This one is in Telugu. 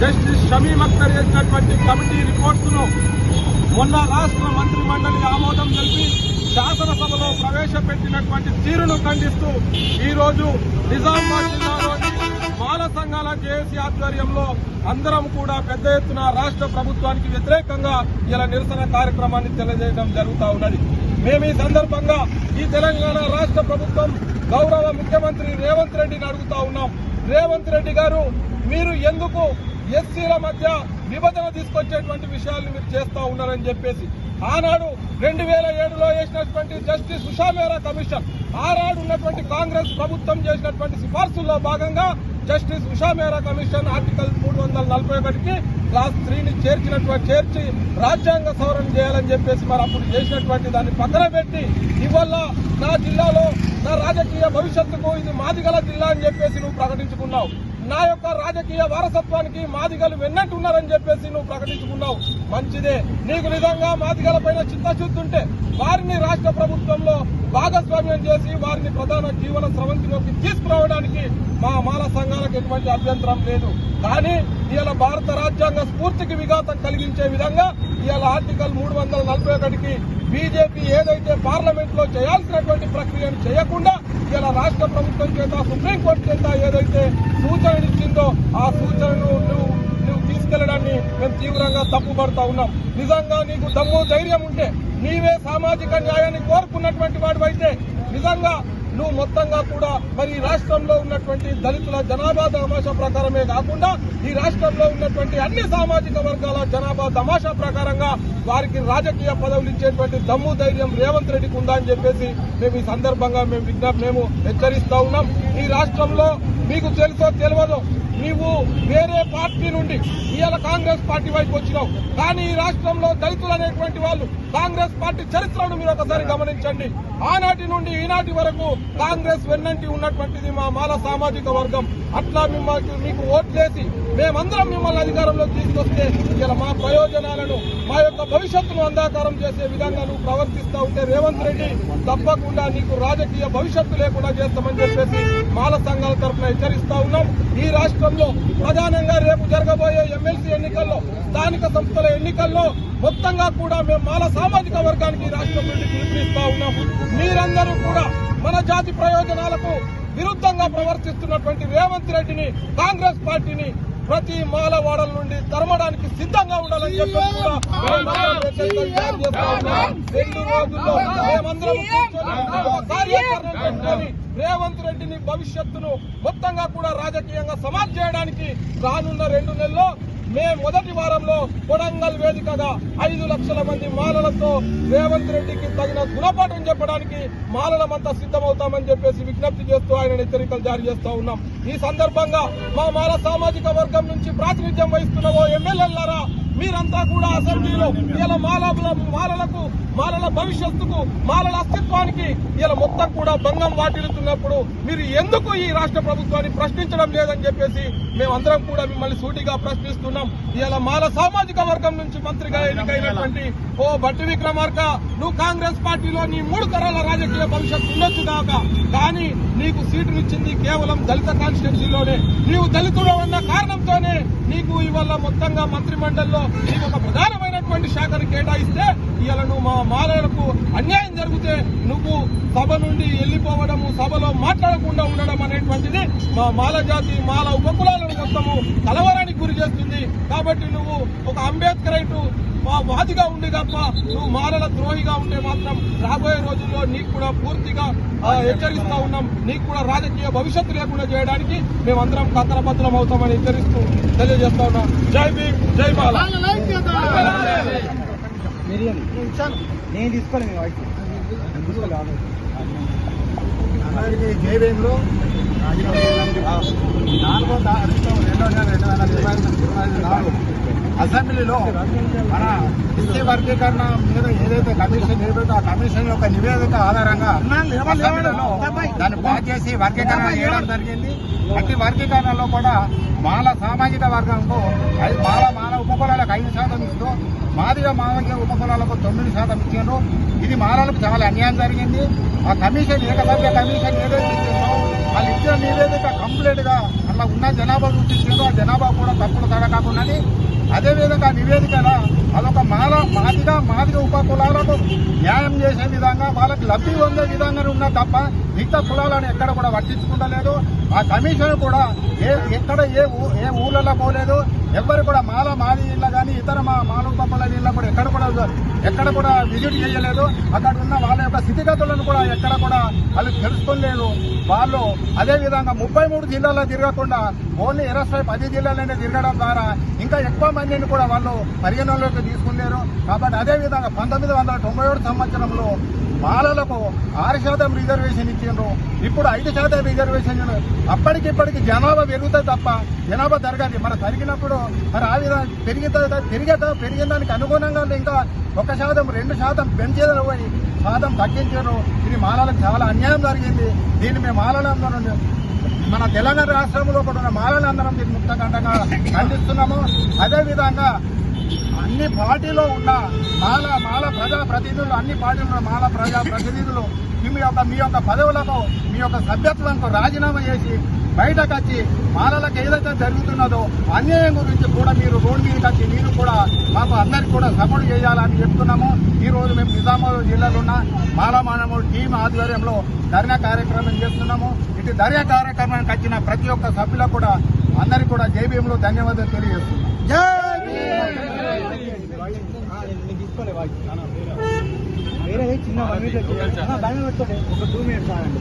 జస్టిస్ షమీమ్ అఖ్తర్ చేసినటువంటి కమిటీ రిపోర్టును మొన్న రాష్ట్ర మంత్రి మండలి ఆమోదం తెలిపి శాసనసభలో ప్రవేశపెట్టినటువంటి తీరును ఖండిస్తూ ఈరోజు నిజామాబాద్ జిల్లాలోని మాల సంఘాల జేఏసీ ఆధ్వర్యంలో అందరం కూడా పెద్ద ఎత్తున రాష్ట్ర ప్రభుత్వానికి వ్యతిరేకంగా ఇలా నిరసన కార్యక్రమాన్ని తెలియజేయడం జరుగుతూ ఉన్నది. మేము ఈ సందర్భంగా ఈ తెలంగాణ రాష్ట్ర ప్రభుత్వం గౌరవ ముఖ్యమంత్రి రేవంత్ రెడ్డిని అడుగుతా ఉన్నాం. రేవంత్ రెడ్డి గారు, మీరు ఎందుకు ఎస్సీల మధ్య విభజన తీసుకొచ్చేటువంటి విషయాలను మీరు చేస్తా ఉన్నారని చెప్పేసి ఆనాడు 2007లో వేసినటువంటి జస్టిస్ ఉషా మేరా కమిషన్, ఆనాడు ఉన్నటువంటి కాంగ్రెస్ ప్రభుత్వం చేసినటువంటి సిఫార్సుల్లో భాగంగా జస్టిస్ ఉషా మేరా కమిషన్ ఆర్టికల్ 341కి క్లాస్ 3ని చేర్చి రాజ్యాంగ సవరణ చేయాలని చెప్పేసి మరి అప్పుడు చేసినటువంటి దాన్ని పక్కన పెట్టి ఇవాళ నా జిల్లాలో నా రాజకీయ భవిష్యత్తుకు ఇది మాదిగల జిల్లా అని చెప్పేసి నువ్వు ప్రకటించుకున్నావు. నా యొక్క రాజకీయ వారసత్వానికి మాదిగలు వెన్నట్టున్నారని చెప్పేసి నువ్వు ప్రకటించుకున్నావు. మంచిదే, నీకు నిజంగా మాదిగల పైన చిత్తశుద్ధి ఉంటే వారిని రాష్ట్ర ప్రభుత్వంలో భాగస్వామ్యం చేసి వారిని ప్రధాన జీవన స్రవంతిలోకి తీసుకురావడానికి మా మాల సంఘాలకు ఎటువంటి అభ్యంతరం లేదు. కానీ ఇవాళ భారత రాజ్యాంగ స్ఫూర్తికి విఘాతం కలిగించే విధంగా ఇవాళ ఆర్టికల్ 341కి బీజేపీ ఏదైతే పార్లమెంట్ లో చేయాల్సినటువంటి ప్రక్రియను చేయకుండా ఇలా రాష్ట్ర ప్రభుత్వం చేత సుప్రీంకోర్టు చేత ఏదైతే సూచనలు ఇచ్చిందో ఆ సూచనను నువ్వు తీసుకెళ్లడాన్ని మేము తీవ్రంగా తప్పుపడతా ఉన్నాం. నిజంగా నీకు దమ్ము ధైర్యం ఉంటే, నీవే సామాజిక న్యాయాన్ని కోరుకున్నటువంటి వాడివైతే నిజంగా నువ్వు మొత్తంగా కూడా మరి ఈ రాష్ట్రంలో ఉన్నటువంటి దళితుల జనాభా తమాషా ప్రకారమే కాకుండా ఈ రాష్ట్రంలో ఉన్నటువంటి అన్ని సామాజిక వర్గాల జనాభా తమాషా ప్రకారంగా వారికి రాజకీయ పదవులు ఇచ్చేటువంటి దమ్ము ధైర్యం రేవంత్ రెడ్డికి ఉందా అని చెప్పేసి మేము ఈ సందర్భంగా మేము హెచ్చరిస్తా ఉన్నాం. ఈ రాష్ట్రంలో మీకు తెలుసో తెలియదో, నీవు వేరే పార్టీ నుండి ఇవాళ కాంగ్రెస్ పార్టీ వైపు వచ్చినావు. కానీ ఈ రాష్ట్రంలో దళితులు అనేటువంటి వాళ్ళు కాంగ్రెస్ పార్టీ చరిత్రను మీరు ఒకసారి గమనించండి. ఆనాటి నుండి ఈనాటి వరకు కాంగ్రెస్ వెన్నంటి ఉన్నటువంటిది మా మాల సామాజిక వర్గం. అట్లా మీకు ఓట్లేసి మేమందరం మిమ్మల్ని అధికారంలో తీసుకొస్తే ఇలా మా ప్రయోజనాలను, మా యొక్క భవిష్యత్తును అంధాకారం చేసే విధంగా నువ్వు ప్రవర్తిస్తా ఉంటే రేవంత్ రెడ్డి తప్పకుండా నీకు రాజకీయ భవిష్యత్తు లేకుండా చేస్తామని చెప్పేసి మాల సంఘాల తరఫున హెచ్చరిస్తా ఉన్నాం. ఈ రాష్ట్రంలో ప్రధానంగా రేపు జరగబోయే ఎమ్మెల్సీ ఎన్నికల్లో, స్థానిక సంస్థల ఎన్నికల్లో మొత్తంగా కూడా మేము మాల సామాజిక వర్గానికి రాష్ట్రం నుండి పిలుపునిస్తా ఉన్నాం. మీరందరూ కూడా మన జాతి ప్రయోజనాలకు విరుద్ధంగా ప్రవర్తిస్తున్నటువంటి రేవంత్ రెడ్డిని, కాంగ్రెస్ పార్టీని ప్రతి మాలవాడల నుండి తరమడానికి సిద్ధంగా ఉండాలని చెప్పి కూడా 2 రోజుల్లో మేమందరం కార్యాచరణ పెట్టుకొని రేవంత్ రెడ్డిని భవిష్యత్తును మొత్తంగా కూడా రాజకీయంగా సమాజ్ చేయడానికి రానున్న 2 నెలల్లో మే మొదటి వారంలో కొడంగల్ వేదికగా 5 లక్షల మంది మాలలతో రేవంత్ రెడ్డికి తగిన గుణపాఠం చెప్పడానికి మాలలమంతా సిద్ధమవుతామని చెప్పేసి విజ్ఞప్తి చేస్తూ ఆయన హెచ్చరికలు జారీ చేస్తా ఉన్నాం. ఈ సందర్భంగా మా మాల సామాజిక వర్గం నుంచి ప్రాతినిధ్యం వహిస్తున్న ఎమ్మెల్యేలారా, మీరంతా కూడా అసెంబ్లీలో ఇలా మాలలకు, మాలల భవిష్యత్తుకు, మాలల అస్తిత్వానికి ఇలా మొత్తం కూడా భంగం వాటిల్లుతున్నప్పుడు మీరు ఎందుకు ఈ రాష్ట్ర ప్రభుత్వాన్ని ప్రశ్నించడం లేదని చెప్పేసి మేమందరం కూడా మిమ్మల్ని సూటిగా ప్రశ్నిస్తున్నాం. ఇలా మాల సామాజిక వర్గం నుంచి మంత్రిగా ఎన్నికైనటువంటి బట్టి విక్రమార్క, నువ్వు కాంగ్రెస్ పార్టీలో నీ 3 తరాల రాజకీయ భవిష్యత్తు ఉండొచ్చు కాక, కానీ నీకు సీటునిచ్చింది కేవలం దళిత కాన్స్టిట్యున్సీలోనే. నీవు దళితుడు అన్న కారణంతోనే నీకు ఇవాళ మొత్తంగా మంత్రి మండలిలో నీకు ఒక ప్రధానమైనటువంటి శాఖను కేటాయిస్తే ఇవాళ నువ్వు మా మాలలకు అన్యాయం జరిగితే నువ్వు సభ నుండి వెళ్లిపోవడము, సభలో మాట్లాడకుండా ఉండడం అనేటువంటిది మా మాల జాతి, మాల ఉపకులాలను మొత్తము కలవరానికి గురి చేస్తుంది. కాబట్టి నువ్వు ఒక అంబేద్కరైటు వాదిగా ఉండి తప్ప నువ్వు మాలల ద్రోహిగా ఉంటే మాత్రం రాబోయే రోజుల్లో నీకు కూడా పూర్తిగా హెచ్చరిస్తా ఉన్నాం. నీకు కూడా రాజకీయ భవిష్యత్తు లేకుండా చేయడానికి మేమందరం కత్తరబద్దలం అవుతామని హెచ్చరిస్తూ తెలియజేస్తా ఉన్నాం. జై భీమ్, జై మాల. నేను తీసుకోలేదు అందరికీ జై భీమ్లో 4/2/2024 అసెంబ్లీలో మన ఎస్సీ వర్గీకరణ మీద ఏదైతే కమిషన్ ఆ కమిషన్ యొక్క నివేదిక ఆధారంగా దాన్ని పాస్ చేసి వర్గీకరణ చేయడం జరిగింది. అట్టి వర్గీకరణలో కూడా మాల సామాజిక వర్గంకు మాల ఉపకులాలకు 5% ఇస్తూ మాదిగ మాదిగ ఉపకులాలకు 9% ఇచ్చారు. ఇది మాలలకు చాలా అన్యాయం జరిగింది. ఆ కమిషన్ ఏకసభ్య కమిషన్ ఏదైతే ఇచ్చిందో వాళ్ళు ఇచ్చిన నివేదిక కంప్లీట్ గా అట్లా ఉన్న జనాభా చూపించిందో ఆ జనాభా కూడా తప్పులు తడకాకుండా అదేవిధంగా నివేదికల అదొక మాదిగా ఉప కులాలకు న్యాయం చేసే విధంగా వాళ్ళకి లబ్ధి పొందే విధంగానే ఉన్నా తప్ప మిగతా కులాలను ఎక్కడ కూడా పట్టించుకుంటలేదు. ఆ కమిషన్ కూడా ఎక్కడ ఏ ఊళ్ళలో పోలేదు. ఎవరు కూడా మాది ఇళ్ళ కానీ ఇతర మానవ ఇళ్ళ కూడా ఎక్కడ కూడా విజిట్ చేయలేదు. అక్కడ ఉన్న వాళ్ళ యొక్క స్థితిగతులను కూడా ఎక్కడ కూడా వాళ్ళు తెలుసుకోలేదు. వాళ్ళు అదేవిధంగా 33 జిల్లాల్లో తిరగకుండా ఓన్లీ 10 జిల్లాలోనే తిరగడం ద్వారా ఇంకా ఎక్కువ మందిని కూడా వాళ్ళు పరిగణలోకి తీసుకున్నారు. కాబట్టి అదేవిధంగా 1997 సంవత్సరంలో మాలలకు 6% రిజర్వేషన్ ఇచ్చిండ్రు. ఇప్పుడు 5% రిజర్వేషన్. అప్పటికిప్పటికి జనాభా పెరుగుతుంది తప్ప జనాభా తరగదు. మరి తరిగినప్పుడు మరి ఆ విధంగా పెరిగిన దానికి అనుగుణంగా ఇంకా 1%, 2% పెంచేదని పోయి శాతం తగ్గించారు. ఇది మాలలకు చాలా అన్యాయం జరిగింది. దీన్ని మేము మాలలందరం మన తెలంగాణ రాష్ట్రంలో కూడా ఉన్న మాలలందరం దీన్ని ముక్తకంఠంగా ఖండిస్తున్నాము. అదేవిధంగా అన్ని పార్టీలో ఉన్న మాల ప్రజా ప్రతినిధులు, అన్ని పార్టీలో ఉన్న మాల ప్రజా ప్రతినిధులు మీ యొక్క పదవులకు మీ యొక్క సభ్యత్వానికి రాజీనామా చేసి బయటకు వచ్చి మాలలకు ఏదైతే జరుగుతున్నదో అన్యాయం గురించి కూడా మీరు రోడ్డు మీదకి వచ్చి మీరు కూడా మాకు అందరికి కూడా సపోర్ట్ చేయాలని చెప్తున్నాము. ఈ రోజు మేము నిజామాబాద్ జిల్లాలో ఉన్న మాల మానవుడు టీం ఆధ్వర్యంలో ధర్నా కార్యక్రమం చేస్తున్నాము. ఇటు ధర్నా కార్యక్రమానికి వచ్చిన ప్రతి ఒక్క సభ్యులకు కూడా అందరికీ కూడా జేబీఎంలో ధన్యవాదాలు తెలియజేస్తున్నాం. వేరే చిన్న 1 minute బ్యాన్ పెట్టుకోండి. ఒక 2 minutes ఆగండి.